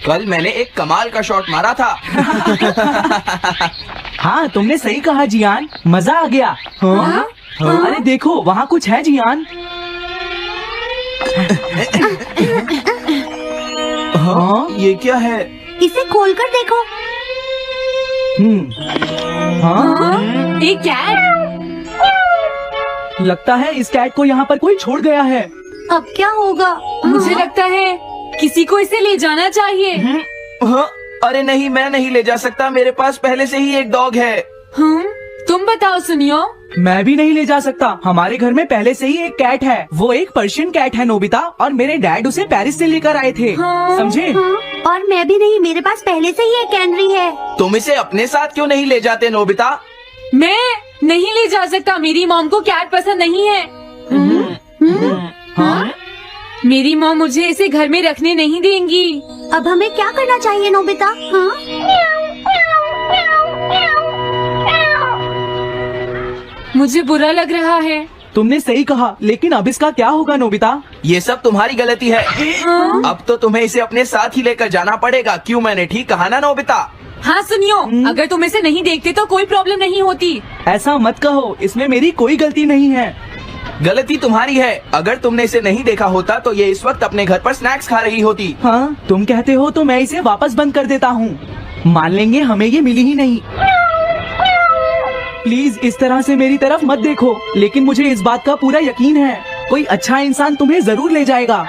कल मैंने एक कमाल का शॉट मारा था। हाँ तुमने सही कहा जियान, मजा आ गया। हाँ? अरे देखो वहाँ कुछ है जियान। हाँ? ये क्या है? इसे खोलकर देखो। हाँ? एक कैट। लगता है इस कैट को यहाँ पर कोई छोड़ गया है। अब क्या होगा? मुझे लगता है किसी को इसे ले जाना चाहिए। हाँ? अरे नहीं, मैं नहीं ले जा सकता, मेरे पास पहले से ही एक डॉग है। तुम बताओ सुनियो। मैं भी नहीं ले जा सकता, हमारे घर में पहले से ही एक कैट है। वो एक पर्शियन कैट है नोबिता, और मेरे डैड उसे पेरिस से लेकर आए थे। समझे? और मैं भी नहीं, मेरे पास पहले से ही एक कैनरी है। तुम इसे अपने साथ क्यों नहीं ले जाते नोबिता? मैं नहीं ले जा सकता, मेरी मॉम को कैट पसंद नहीं है। हाँ? मेरी मॉम मुझे इसे घर में रखने नहीं देंगी। अब हमें क्या करना चाहिए नोबिता? हाँ? मुझे बुरा लग रहा है। तुमने सही कहा, लेकिन अब इसका क्या होगा नोबिता? ये सब तुम्हारी गलती है। अब तो तुम्हें इसे अपने साथ ही लेकर जाना पड़ेगा। क्यों, मैंने ठीक कहा ना नोबिता? हाँ सुनियो, अगर तुम इसे नहीं देखते तो कोई प्रॉब्लम नहीं होती। ऐसा मत कहो, इसमें मेरी कोई गलती नहीं है। गलती तुम्हारी है। अगर तुमने इसे नहीं देखा होता तो ये इस वक्त अपने घर पर स्नैक्स खा रही होती। हाँ तुम कहते हो तो मैं इसे वापस बंद कर देता हूँ। मान लेंगे हमें ये मिली ही नहीं। प्लीज इस तरह से मेरी तरफ मत देखो, लेकिन मुझे इस बात का पूरा यकीन है, कोई अच्छा इंसान तुम्हें जरूर ले जाएगा।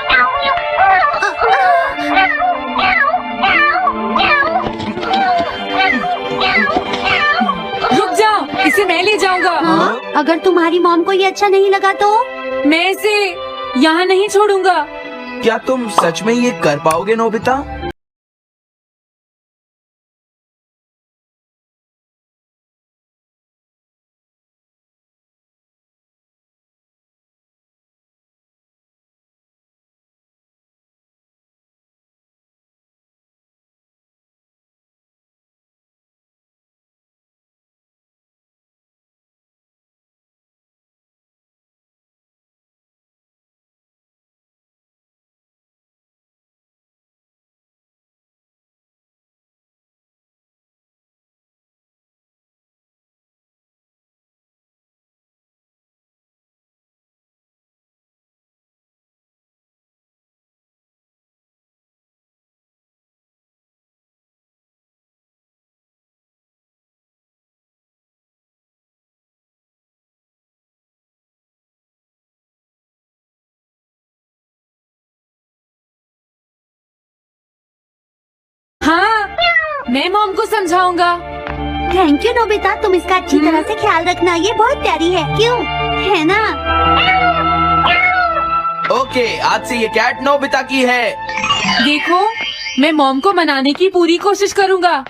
रुक जाओ, इसे मैं ले जाऊंगा। हाँ? अगर तुम्हारी मॉम को ये अच्छा नहीं लगा तो? मैं इसे यहाँ नहीं छोड़ूंगा। क्या तुम सच में ये कर पाओगे नोबिता? हाँ, मैं मॉम को समझाऊंगा। थैंक यू नोबिता, तुम इसका अच्छी तरह से ख्याल रखना, ये बहुत प्यारी है। क्यों, है ना? ओके, आज से ये कैट नोबिता की है। देखो, मैं मॉम को मनाने की पूरी कोशिश करूंगा।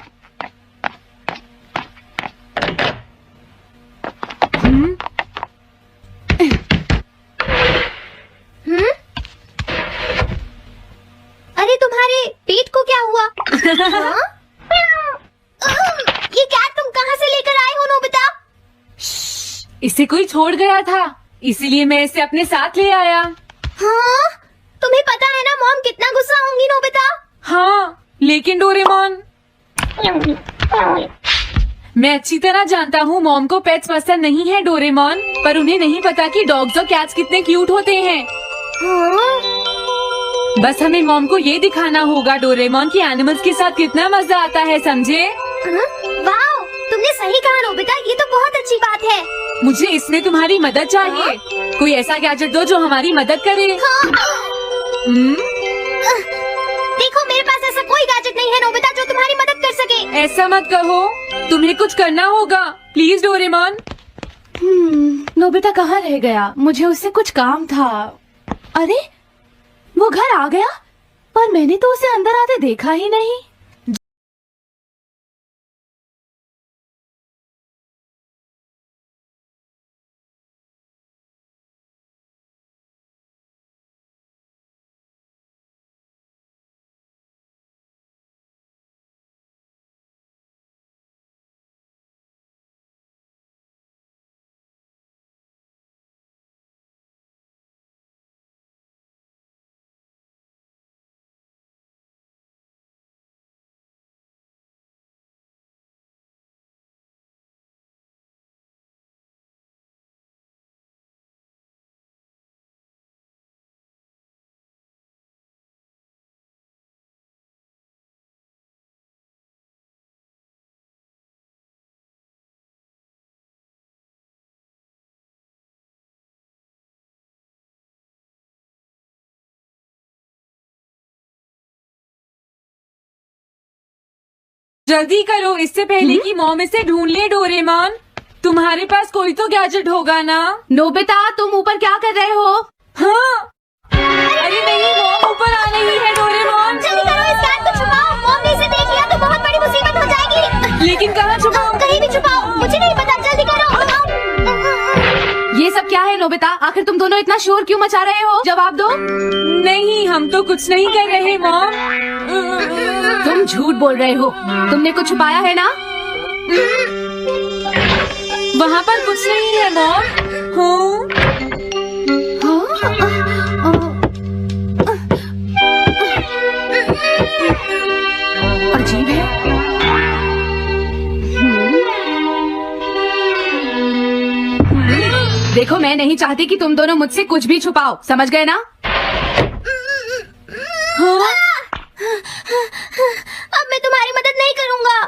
अरे तुम्हारे पेट को क्या हुआ? हाँ? ये कैट तुम कहाँ से लेकर आए हो नोबिता? इसे कोई छोड़ गया था, इसीलिए मैं इसे अपने साथ ले आया। हाँ? तुम्हें पता है ना मॉम कितना गुस्सा होंगी नोबिता? हाँ, लेकिन डोरेमोन, मैं अच्छी तरह जानता हूँ मॉम को पेट्स पसंद नहीं है डोरेमोन, पर उन्हें नहीं पता कि डॉग्स और कैट्स कितने क्यूट होते हैं। हाँ? बस हमें मॉम को ये दिखाना होगा डोरेमोन की एनिमल्स के साथ कितना मजा आता है, समझे? हाँ? वाओ, तुमने सही कहा नोबिता, ये तो बहुत अच्छी बात है। मुझे इसमें तुम्हारी मदद चाहिए। कोई ऐसा गैजेट दो जो हमारी मदद करे। हाँ? हम्म? देखो मेरे पास ऐसा कोई गैजेट नहीं है नोबिता जो तुम्हारी मदद कर सके। ऐसा मत कहो, तुम्हें कुछ करना होगा, प्लीज डोरेमोन। नोबिता कहाँ रह गया? मुझे उससे कुछ काम था। अरे वो घर आ गया, पर मैंने तो उसे अंदर आते देखा ही नहीं। जल्दी करो, इससे पहले कि मॉम इसे ढूंढ ले। डोरेमोन, तुम्हारे पास कोई तो गैजेट होगा ना? नोबिता, तुम ऊपर क्या कर रहे हो? हाँ। अरे नहीं, मॉम ऊपर आ रही है। डोरेमोन, जल्दी करो, इस कैट को छुपाओ। मॉम ने इसे देख लिया तो बहुत बड़ी मुसीबत हो जाएगी। लेकिन कहाँ छुपाऊं? कहीं भी छुपाओ, मुझे नहीं पता। जल्दी करो। ये सब क्या है नोबिता? आखिर तुम दोनों इतना शोर क्यों मचा रहे हो? जवाब दो। नहीं, हम तो कुछ नहीं कर रहे मॉम। तुम झूठ बोल रहे हो। तुमने कुछ छुपाया है ना? वहाँ पर कुछ नहीं है मॉम। अजीब है। देखो, मैं नहीं चाहती कि तुम दोनों मुझसे कुछ भी छुपाओ, समझ गए ना? अब मैं तुम्हारी मदद नहीं करूँगा।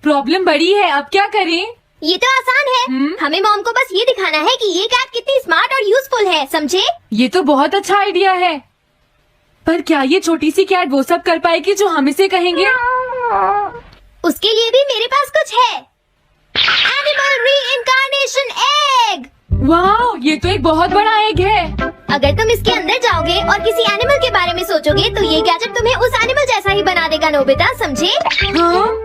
प्रॉब्लम बड़ी है, अब क्या करें? ये तो आसान है। हमें मॉम को बस ये दिखाना है कि ये कैट कितनी स्मार्ट और यूजफुल है, समझे? ये तो बहुत अच्छा आइडिया है, पर क्या ये छोटी सी कैट वो सब कर पाएगी जो हम इसे कहेंगे? उसके लिए भी मेरे पास कुछ है। Animal reincarnation egg. वाह, ये तो एक बहुत बड़ा एग है। अगर तुम इसके अंदर जाओगे और किसी एनिमल के बारे में सोचोगे तो ये गैजेट तुम्हें उस एनिमल जैसा ही बना देगा, नोबिता, समझे? हाँ?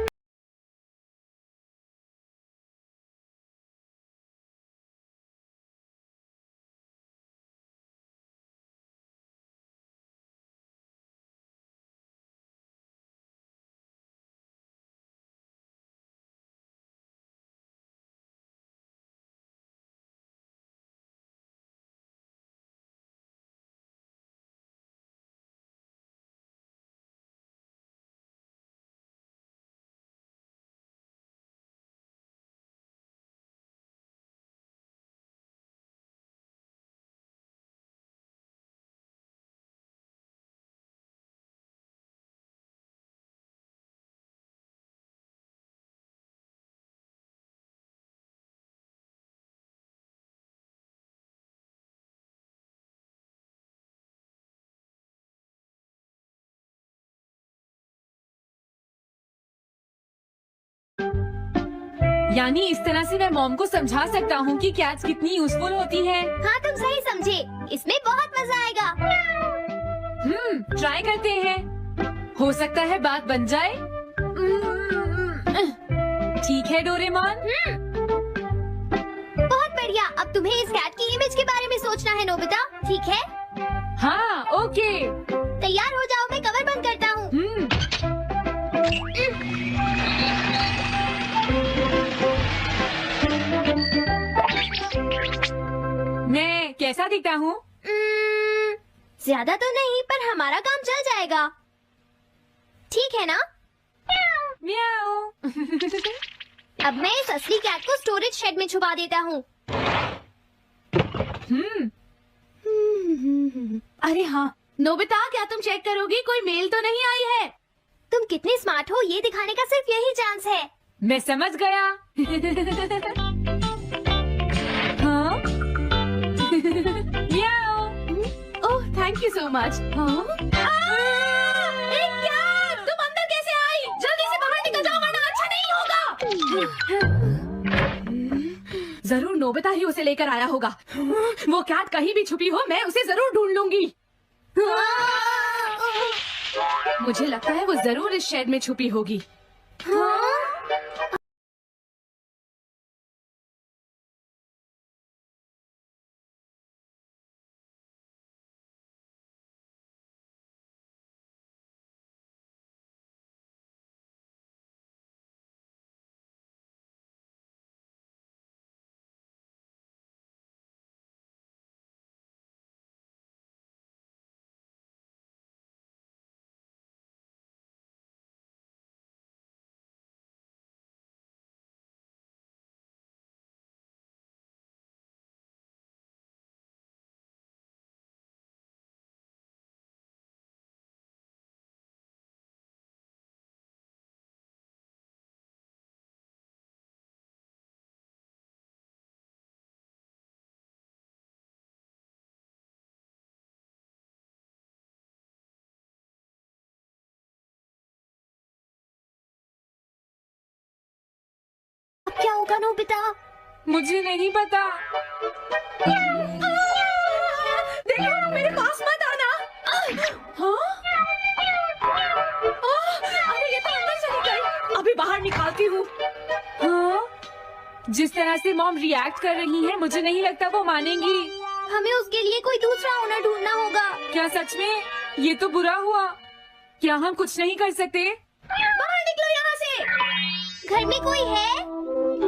यानी इस तरह से मैं मॉम को समझा सकता हूँ कि कैट्स कितनी यूजफुल होती हैं। हाँ, तुम सही समझे। इसमें बहुत मजा आएगा। ट्राई करते हैं, हो सकता है बात बन जाए। ठीक है डोरेमोन। बहुत बढ़िया। अब तुम्हें इस कैट की इमेज के बारे में सोचना है, नोबिता, ठीक है? हाँ, ओके। तैयार हो जाओ, मैं कवर बंद करता हूँ। मैं कैसा दिखता हूँ? ज्यादा तो नहीं, पर हमारा काम चल जाएगा, ठीक है ना? म्याऊ। अब मैं इस असली कैट को स्टोरेज शेड में छुपा देता हूँ। अरे हाँ नोबिता, क्या तुम चेक करोगी कोई मेल तो नहीं आई है? तुम कितने स्मार्ट हो ये दिखाने का सिर्फ यही चांस है। मैं समझ गया। हाँ? म्याऊ। ओह, थैंक यू सो मच। तुम अंदर कैसे आई? जल्दी से बाहर निकल जाओ वरना अच्छा नहीं होगा। जरूर नोबिता ही उसे लेकर आया होगा। वो कैट कहीं भी छुपी हो, मैं उसे जरूर ढूंढ लूंगी। मुझे लगता है वो जरूर इस शेड में छुपी होगी। क्या होगा नोबिता? मुझे नहीं पता। देखो मेरे पास मत आना। हाँ? अरे ये तो अंदर चली गई। अभी बाहर निकालती हूँ। हाँ? जिस तरह से मॉम रिएक्ट कर रही है, मुझे नहीं लगता वो मानेंगी। हमें उसके लिए कोई दूसरा ओनर ढूंढना होगा। क्या सच में? ये तो बुरा हुआ। क्या हम कुछ नहीं कर सकते? बाहर निकलो यहाँ से। घर में कोई है?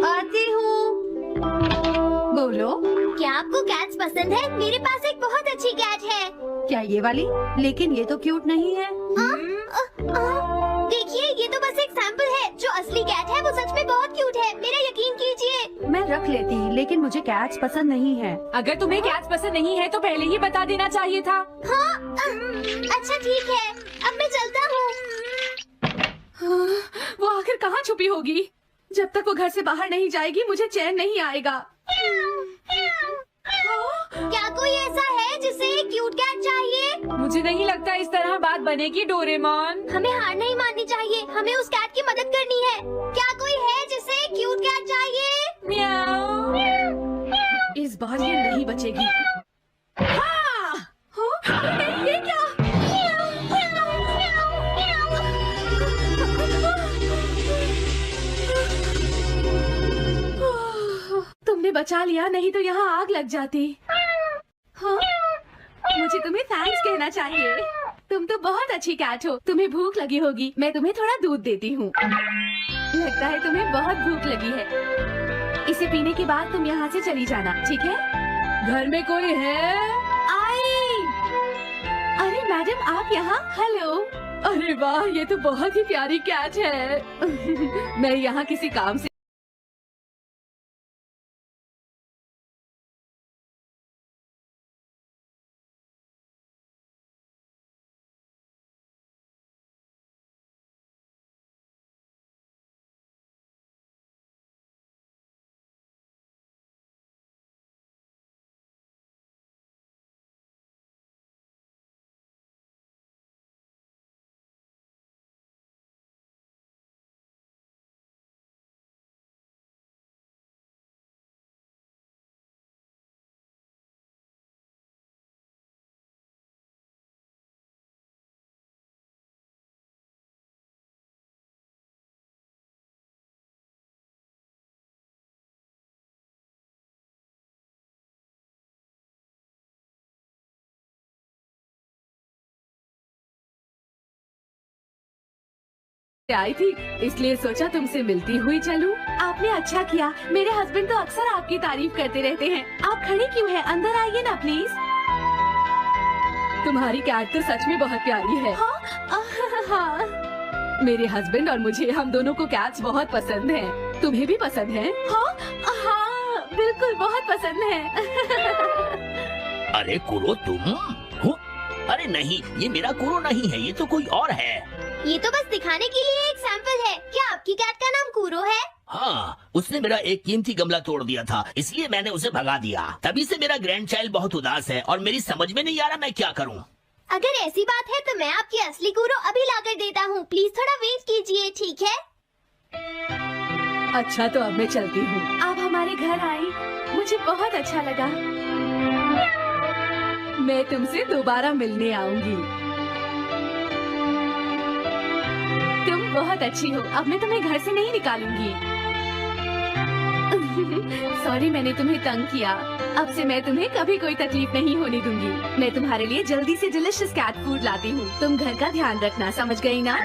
आती हूँ। बोलो। क्या आपको कैट्स पसंद है? मेरे पास एक बहुत अच्छी कैट है। क्या ये वाली? लेकिन ये तो क्यूट नहीं है। देखिए ये तो बस एक सैंपल है। जो असली कैट है वो सच में बहुत क्यूट है। मेरा यकीन कीजिए। मैं रख लेती, लेकिन मुझे कैट्स पसंद नहीं है। अगर तुम्हें कैट्स पसंद नहीं है तो पहले ही बता देना चाहिए था। हाँ, अच्छा ठीक है। अब मैं चलता हूँ। वो आखिर कहाँ छुपी होगी? जब तक वो घर से बाहर नहीं जाएगी मुझे चैन नहीं आएगा। क्या कोई ऐसा है जिसे एक क्यूट कैट चाहिए? मुझे नहीं लगता इस तरह बात बनेगी डोरेमोन। हमें हार नहीं माननी चाहिए। हमें उस कैट की मदद करनी है। क्या कोई है जिसे एक क्यूट कैट चाहिए? म्याऊ। इस बार ये नहीं बचेगी। हाँ! नहीं, ये क्या? तुमने बचा लिया, नहीं तो यहाँ आग लग जाती। हाँ? मुझे तुम्हें थैंक्स कहना चाहिए। तुम तो बहुत अच्छी कैट हो। तुम्हें भूख लगी होगी, मैं तुम्हें थोड़ा दूध देती हूँ। लगता है तुम्हें बहुत भूख लगी है। इसे पीने के बाद तुम यहाँ से चली जाना, ठीक है? घर में कोई है? आई! अरे मैडम आप यहाँ? हेलो। अरे वाह, ये तो बहुत ही प्यारी कैट है। मैं यहाँ किसी काम से आई थी, इसलिए सोचा तुमसे मिलती हुई चलूं। आपने अच्छा किया। मेरे हस्बैंड तो अक्सर आपकी तारीफ करते रहते हैं। आप खड़ी क्यों हैं? अंदर आइए ना प्लीज। तुम्हारी कैट तो सच में बहुत प्यारी है। हाँ। मेरे हस्बैंड और मुझे, हम दोनों को कैट्स बहुत पसंद हैं। तुम्हें भी पसंद है? हाँ, बिल्कुल बहुत पसंद है। अरे कुरो तुम हो? अरे नहीं, ये मेरा कुरो नहीं है, ये तो कोई और है। ये तो बस दिखाने के लिए एक सैंपल है। क्या आपकी कैट का नाम कूरो है? हाँ, उसने मेरा एक कीमती गमला तोड़ दिया था, इसलिए मैंने उसे भगा दिया। तभी से मेरा ग्रैंड चाइल्ड बहुत उदास है और मेरी समझ में नहीं आ रहा मैं क्या करूँ। अगर ऐसी बात है तो मैं आपकी असली कूरो अभी लाकर देता हूँ। प्लीज थोड़ा वेट कीजिए, ठीक है? अच्छा तो अब मैं चलती हूँ। आप हमारे घर आई, मुझे बहुत अच्छा लगा। मैं तुमसे दोबारा मिलने आऊंगी। तुम बहुत अच्छी हो। अब मैं तुम्हें घर से नहीं निकालूंगी। सॉरी मैंने तुम्हें तंग किया। अब से मैं तुम्हें कभी कोई तकलीफ नहीं होने दूंगी। मैं तुम्हारे लिए जल्दी से डिलिशियस कैट फूड लाती हूँ। तुम घर का ध्यान रखना, समझ गई ना?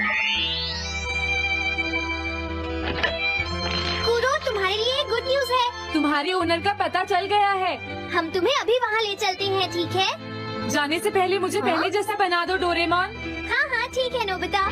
कूरो तुम्हारे लिए गुड न्यूज है। तुम्हारे ओनर का पता चल गया है। हम तुम्हें अभी वहाँ ले चलते हैं, ठीक है? जाने से पहले मुझे पहले जैसा बना दो डोरेमोन। हाँ हाँ ठीक है नोबिता।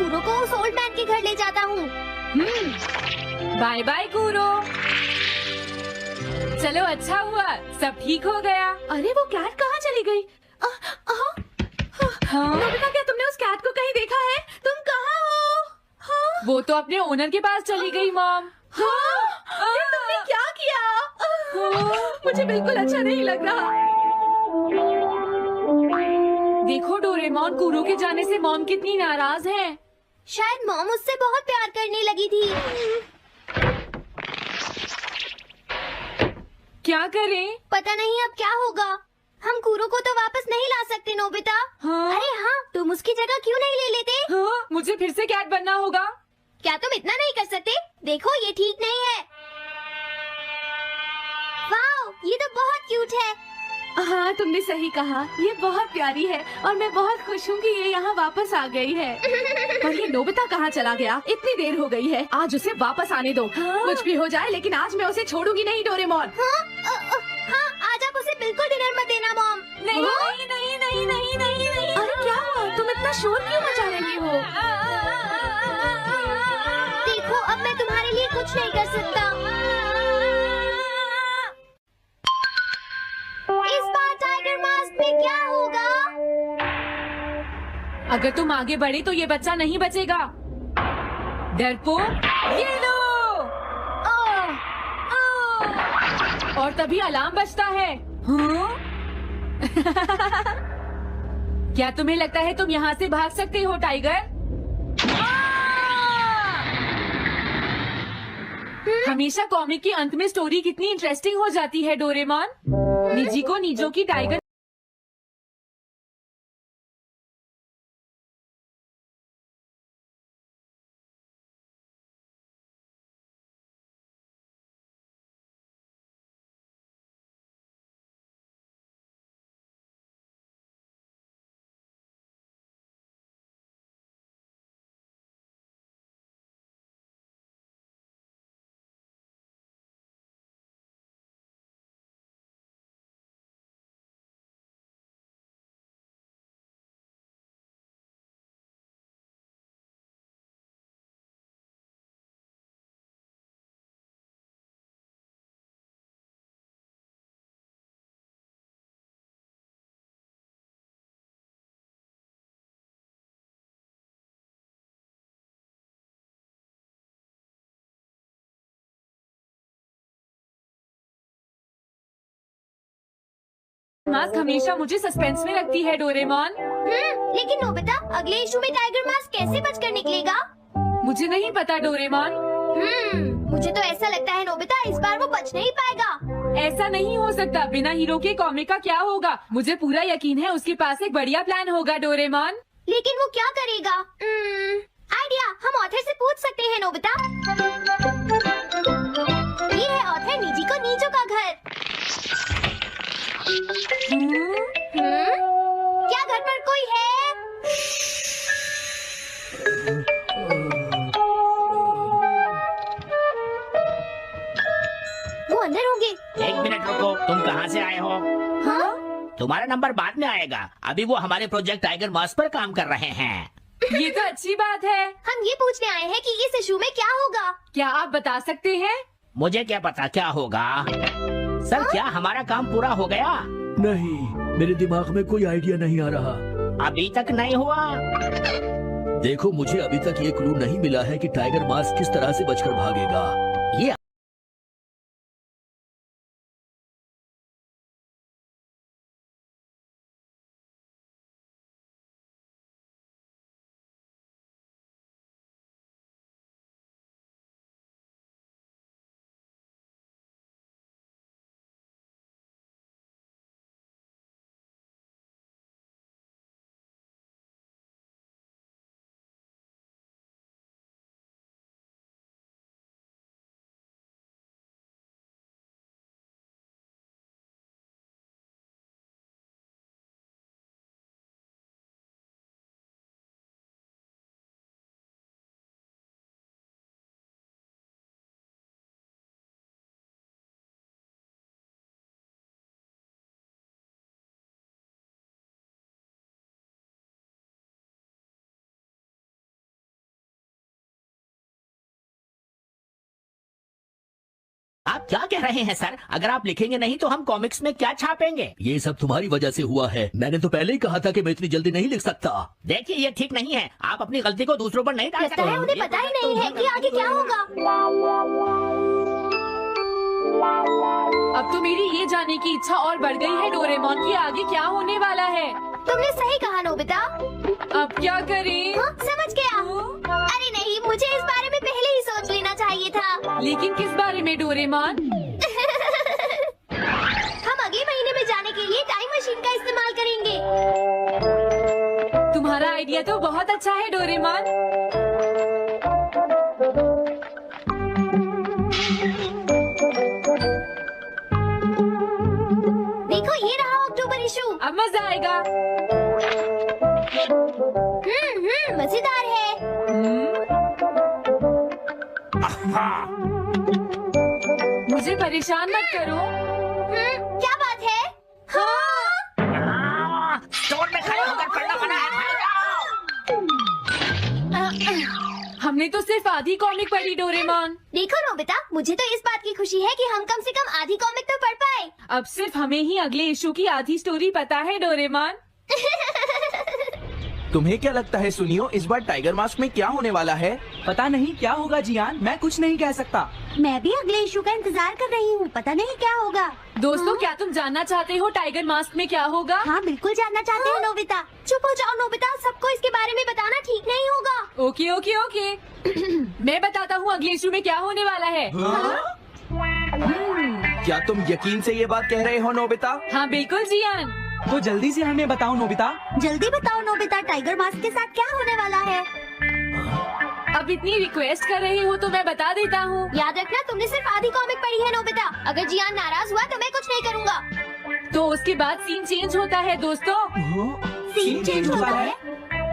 कूरो को उस ओल्ड मैन के घर ले जाता हूँ। बाय बाय कूरो। चलो अच्छा हुआ, सब ठीक हो गया। अरे वो कैट कहाँ चली गई? हाँ? नोबिता, क्या तुमने उस कैट को कहीं देखा है? तुम कहाँ हो? हाँ? वो तो अपने ओनर के पास चली गई मॉम। हाँ? ये तुमने क्या किया? मुझे बिल्कुल अच्छा नहीं लग रहा। देखो डोरेमोन, कूरो के जाने से मॉम कितनी नाराज हैं। शायद मॉम उससे बहुत प्यार करने लगी थी। क्या करें? पता नहीं अब क्या होगा। हम कूरो को तो वापस नहीं ला सकते नोबिता। हाँ? अरे हाँ, तुम उसकी जगह क्यों नहीं ले लेते? हाँ? मुझे फिर से कैट बनना होगा। क्या तुम इतना नहीं कर सकते? देखो ये ठीक नहीं है। वाओ, ये तो बहुत क्यूट है। हाँ, तुमने सही कहा, ये बहुत प्यारी है और मैं बहुत खुश हूँ कि ये यहाँ वापस आ गई है। पर ये नोबिता कहाँ चला गया? इतनी देर हो गई है, आज उसे वापस आने दो। कुछ भी हो जाए, लेकिन आज मैं उसे छोड़ूंगी नहीं डोरेमोन। हाँ, आज आप उसे बिल्कुल डिनर मत देना मॉम। नहीं हाँ? नहीं नहीं नहीं नहीं नहीं नहीं। अरे क्या हुआ? तुम इतना शोर क्यों मचा रही हो? देखो, अब मैं तुम्हारे लिए कुछ नहीं कर सकता। इस बार टाइगर मास्क में क्या होगा? अगर तुम आगे बढ़े तो ये बच्चा नहीं बचेगा। डरपोक, ये लो। और तभी अलार्म बजता है। हाँ? क्या तुम्हें लगता है तुम यहाँ से भाग सकते हो टाइगर? हमेशा कॉमिक के अंत में स्टोरी कितनी इंटरेस्टिंग हो जाती है डोरेमोन। निजी को नीजो की टाइगर मास्क हमेशा मुझे सस्पेंस में रखती है डोरेमोन। लेकिन नोबिता, अगले इशू में टाइगर मास्क कैसे बचकर निकलेगा? मुझे नहीं पता डोरेमोन। मुझे तो ऐसा लगता है नोबिता, इस बार वो बच नहीं पाएगा। ऐसा नहीं हो सकता। बिना हीरो के कॉमिक का क्या होगा? मुझे पूरा यकीन है उसके पास एक बढ़िया प्लान होगा डोरेमोन। लेकिन वो क्या करेगा? आइडिया, हम ऑथर से पूछ सकते हैं नोबिता। ये है ऑथर निजी को नीजो का घर। क्या घर पर कोई है? वो अंदर होंगे। एक मिनट रुको, तुम कहाँ से आए हो? हाँ? तुम्हारा नंबर बाद में आएगा, अभी वो हमारे प्रोजेक्ट टाइगर मास्क पर काम कर रहे हैं। ये तो अच्छी बात है। हम ये पूछने आए हैं कि इस इशू में क्या होगा। क्या आप बता सकते हैं? मुझे क्या पता क्या होगा। सर, क्या हमारा काम पूरा हो गया? नहीं, मेरे दिमाग में कोई आइडिया नहीं आ रहा। अभी तक नहीं हुआ। देखो, मुझे अभी तक ये क्लू नहीं मिला है कि टाइगर मास्क किस तरह से बचकर भागेगा। ये आप क्या कह रहे हैं सर? अगर आप लिखेंगे नहीं तो हम कॉमिक्स में क्या छापेंगे? ये सब तुम्हारी वजह से हुआ है। मैंने तो पहले ही कहा था कि मैं इतनी जल्दी नहीं लिख सकता। देखिए ये ठीक नहीं है। आप अपनी गलती को दूसरों पर नहीं डाल लगता है उन्हें पता ही नहीं है कि आगे क्या होगा। अब तो मेरी ये जानने की इच्छा और बढ़ गई है डोरेमोन कि आगे क्या होने वाला है। तुमने सही कहा नोबिता। अब क्या करें? हाँ, समझ गया। अरे नहीं, मुझे इस बारे में पहले ही सोच लेना चाहिए था। लेकिन किस बारे में डोरेमोन? हम अगले महीने में जाने के लिए टाइम मशीन का इस्तेमाल करेंगे। तुम्हारा आइडिया तो बहुत अच्छा है डोरेमोन। देखो ये रहा अक्टूबर इशू। अब मजा आएगा। मजेदार है। मुझे परेशान मत करो। क्या बात है? हाँ। स्टोर में खड़े होकर पढ़ना मना है भाई। हमने तो सिर्फ आधी कॉमिक पढ़ी डोरेमोन। देखो नोबिता, मुझे तो इस बात की खुशी है कि हम कम से कम आधी कॉमिक तो पढ़ पाए। अब सिर्फ हमें ही अगले इशू की आधी स्टोरी पता है डोरेमोन। तुम्हें क्या लगता है सुनियो, इस बार टाइगर मास्क में क्या होने वाला है? पता नहीं क्या होगा जियान, मैं कुछ नहीं कह सकता। मैं भी अगले इशू का इंतजार कर रही हूँ, पता नहीं क्या होगा। दोस्तों क्या तुम जानना चाहते हो टाइगर मास्क में क्या होगा? हाँ बिल्कुल जानना चाहते हैं नोबिता। चुप हो जाओ नोबिता, सबको इसके बारे में बताना ठीक नहीं होगा। Okay okay okay. मैं बताता हूँ अगले इशू में क्या होने वाला है। क्या तुम यकीन से ये बात कह रहे हो नोबिता? हाँ बिल्कुल जियान। तो जल्दी से हमें बताओ नोबिता। जल्दी बताओ नोबिता, टाइगर मास्क के साथ क्या होने वाला है? अब इतनी रिक्वेस्ट कर रही हो तो मैं बता देता हूँ। याद रखना तुमने सिर्फ आधी कॉमिक पढ़ी है नोबिता। अगर जियान नाराज हुआ तो मैं कुछ नहीं करूँगा। तो उसके बाद सीन चेंज होता है दोस्तों। सीन चेंज होता है?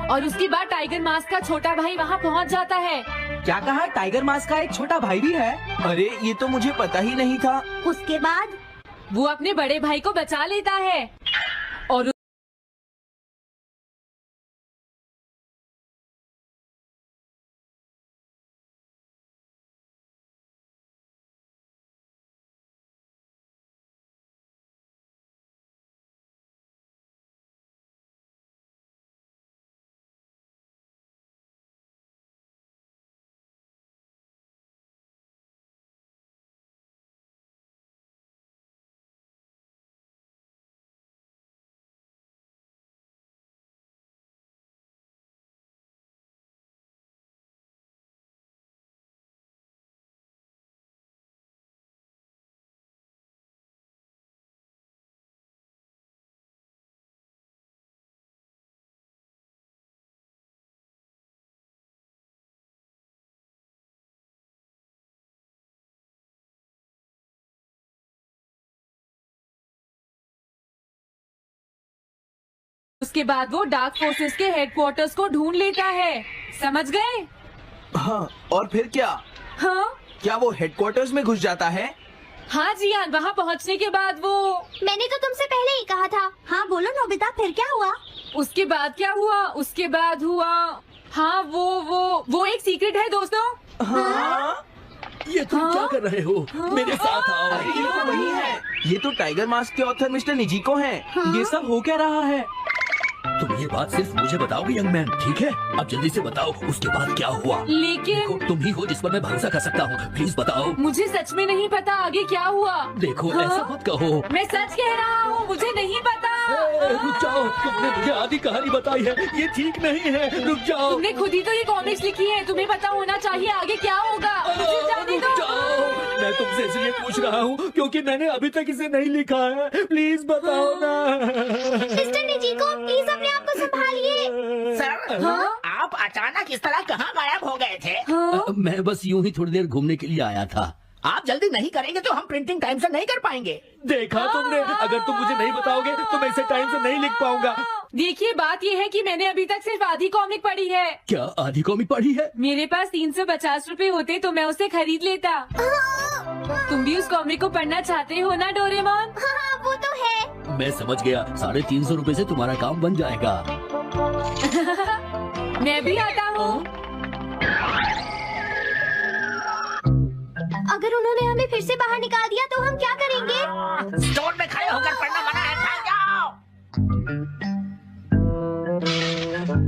और उसके बाद टाइगर मास्क का छोटा भाई वहाँ पहुँच जाता है। क्या कहा? टाइगर मास्क का एक छोटा भाई भी है? अरे ये तो मुझे पता ही नहीं था। उसके बाद वो अपने बड़े भाई को बचा लेता है और उसके बाद वो डार्क फोर्सेस के हेडक्वार्टर्स को ढूंढ लेता है। समझ गए? हाँ, और फिर क्या? हाँ क्या वो हेडक्वार्टर्स में घुस जाता है? हाँ जियान, वहाँ पहुँचने के बाद वो मैंने तो तुमसे पहले ही कहा था। हाँ बोलो नोबिता, फिर क्या हुआ? उसके बाद क्या हुआ? उसके बाद हुआ हाँ वो एक सीक्रेट है दोस्तों। हाँ? ये तुम क्या कर रहे हो? मेरे साथ आओ। अरे ये तो वही है। ये तो टाइगर मास्क के ऑथर मिस्टर निजिको हैं। ये सब हो क्या रहा है? तुम ये बात सिर्फ मुझे बताओगे यंग मैन, ठीक है? अब जल्दी से बताओ उसके बाद क्या हुआ। लेकिन देखो, तुम ही हो जिस पर मैं भरोसा कर सकता हूँ। प्लीज बताओ। मुझे सच में नहीं पता आगे क्या हुआ। देखो हाँ? ऐसा मत कहो। मैं सच कह रहा हूँ, मुझे नहीं पता। रुक जाओ, तुमने मुझे आधी कहानी बताई है, ये ठीक नहीं है। रुक जाओ। तुमने खुद ही तो ये कॉमिक्स लिखी है, तुम्हें पता होना चाहिए आगे क्या होगा। मुझे जाने रुक दो। जाओ। मैं तुमसे इसलिए पूछ रहा हूँ क्योंकि मैंने अभी तक इसे नहीं लिखा है। प्लीज बताओ ना। मिस्टर निजिको, प्लीज अपने आप को संभालिए। सर आप अचानक इस तरह कहाँ गायब हो गए थे? मैं बस यूं ही थोड़ी देर घूमने के लिए आया था। आप जल्दी नहीं करेंगे तो हम प्रिंटिंग टाइम से नहीं कर पाएंगे। देखा तुमने, अगर तुम मुझे नहीं बताओगे तो मैं इसे टाइम से नहीं लिख पाऊंगा। देखिए बात ये है कि मैंने अभी तक सिर्फ आधी कॉमिक पढ़ी है। क्या आधी कॉमिक पढ़ी है? मेरे पास 350 रुपए होते तो मैं उसे खरीद लेता। तुम भी उस कॉमिक को पढ़ना चाहते हो ना डोरेमोन? हाँ वो तो है। मैं समझ गया, 350 रुपए से तुम्हारा काम बन जाएगा। मैं भी आता हूँ। अगर उन्होंने हमें फिर से बाहर निकाल दिया तो हम क्या करेंगे? स्टोर में खड़े होकर पढ़ना मना है, भाग जाओ।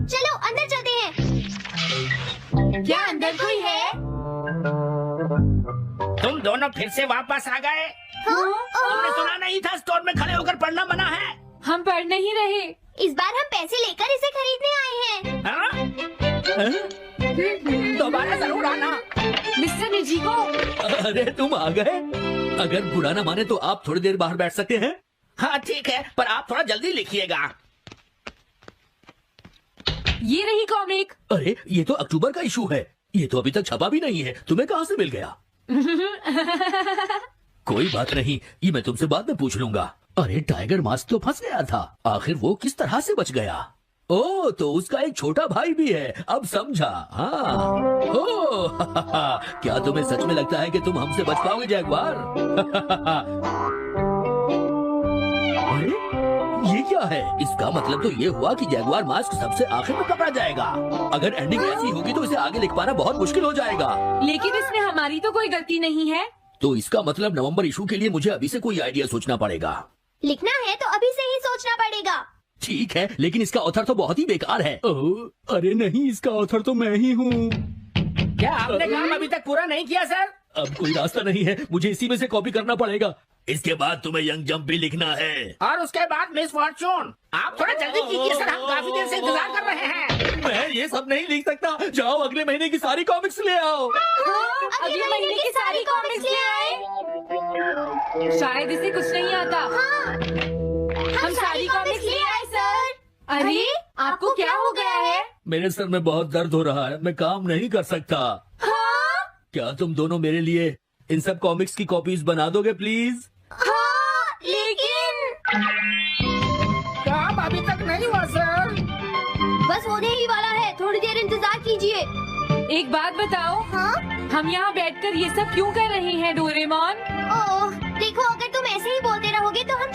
चलो अंदर चलते हैं। क्या अंदर कोई है? तुम दोनों फिर से वापस आ गए? तुमने सुना नहीं था स्टोर में खड़े होकर पढ़ना मना है? हम पढ़ नहीं रहे। इस बार हम पैसे लेकर इसे खरीदने आए हैं। हाँ? दोबारा जरूर आना। मिस्टर निजीको, अरे तुम आ गए। अगर बुरा ना माने तो आप थोड़ी देर बाहर बैठ सकते हैं। हाँ ठीक है, पर आप थोड़ा जल्दी लिखिएगा। ये रही कॉमिक। अरे ये तो अक्टूबर का इशू है, ये तो अभी तक छपा भी नहीं है। तुम्हें कहाँ से मिल गया? कोई बात नहीं, ये मैं तुमसे बाद में पूछ लूंगा। अरे टाइगर मास्क तो फंस गया था, आखिर वो किस तरह से बच गया? ओ तो उसका एक छोटा भाई भी है, अब समझा। हाँ ओ क्या तुम्हें सच में लगता है कि तुम हमसे बच पाओगे जैगवार? अरे ये क्या है? इसका मतलब तो ये हुआ कि जैगवार मास्क सबसे आखिर में पकड़ा जाएगा। अगर एंडिंग ऐसी होगी तो इसे आगे लिख पाना बहुत मुश्किल हो जाएगा। लेकिन इसमें हमारी तो कोई गलती नहीं है। तो इसका मतलब नवंबर इशू के लिए मुझे अभी से कोई आइडिया सोचना पड़ेगा। लिखना है तो अभी से ही सोचना पड़ेगा। ठीक है, लेकिन इसका ऑथर तो बहुत ही बेकार है। अरे नहीं, इसका ऑथर तो मैं ही हूँ। क्या आपने काम अभी तक पूरा नहीं किया सर? अब कोई रास्ता नहीं है, मुझे इसी में से कॉपी करना पड़ेगा। इसके बाद तुम्हें यंग जंप भी लिखना है। और उसके बाद मिस फॉर्चून। आप थोड़ा जल्दी कीजिए सर, हम काफी देर से इंतजार कर रहे हैं। मैं ये सब नहीं लिख सकता। जाओ अगले महीने की सारी कॉमिक्स ले आओ। अगले महीने की सारी कॉमिक्स ले आए। शायद इसे कुछ नहीं आता। हम सारी कॉमिक्स ले आए सर। अरे आपको क्या हो गया है? मेरे सर में बहुत दर्द हो रहा है, मैं काम नहीं कर सकता। क्या तुम दोनों मेरे लिए इन सब कॉमिक्स की कॉपीज बना दोगे प्लीज? हाँ, लेकिन काम अभी तक नहीं हुआ सर। बस होने ही वाला है, थोड़ी देर इंतजार कीजिए। एक बात बताओ, हाँ? हम यहाँ बैठकर ये सब क्यों कर रहे हैं डोरेमोन? ओह, देखो अगर तुम ऐसे ही बोलते रहोगे तो हम